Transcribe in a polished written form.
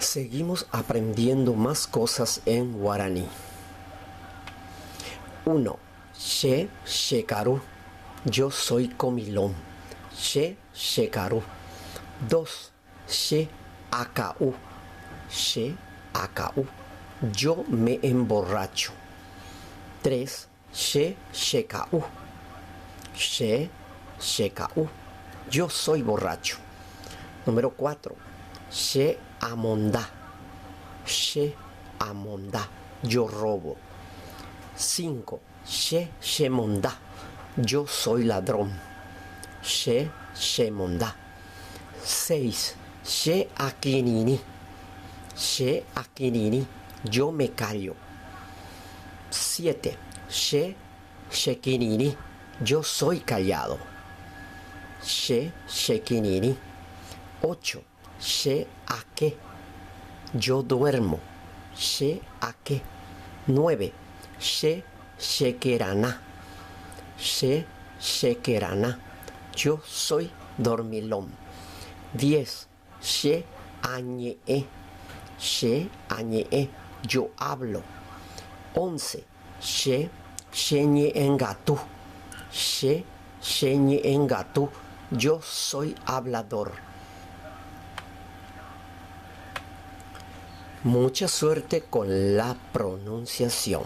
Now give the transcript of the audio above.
Seguimos aprendiendo más cosas en guaraní. 1. She shekaru. Yo soy comilón. She shekaru. 2. She akau. She akau. Yo me emborracho. 3. She shekau. She shekau. Yo soy borracho. Número 4. She amonda. She amonda. Yo robo. 5. She shemonda. Yo soy ladrón. She shemonda. 6. She akinini. She akinini. Yo me callo. 7. She shekinini. Yo soy callado. She shekinini. 8. She ake. Yo duermo. She ake. 9. She shekerana. She shekerana. Yo soy dormilón. 10. She añee. She añee. Yo hablo. 11. She sheñe engatu. She sheñe engatu. Yo soy hablador. Mucha suerte con la pronunciación.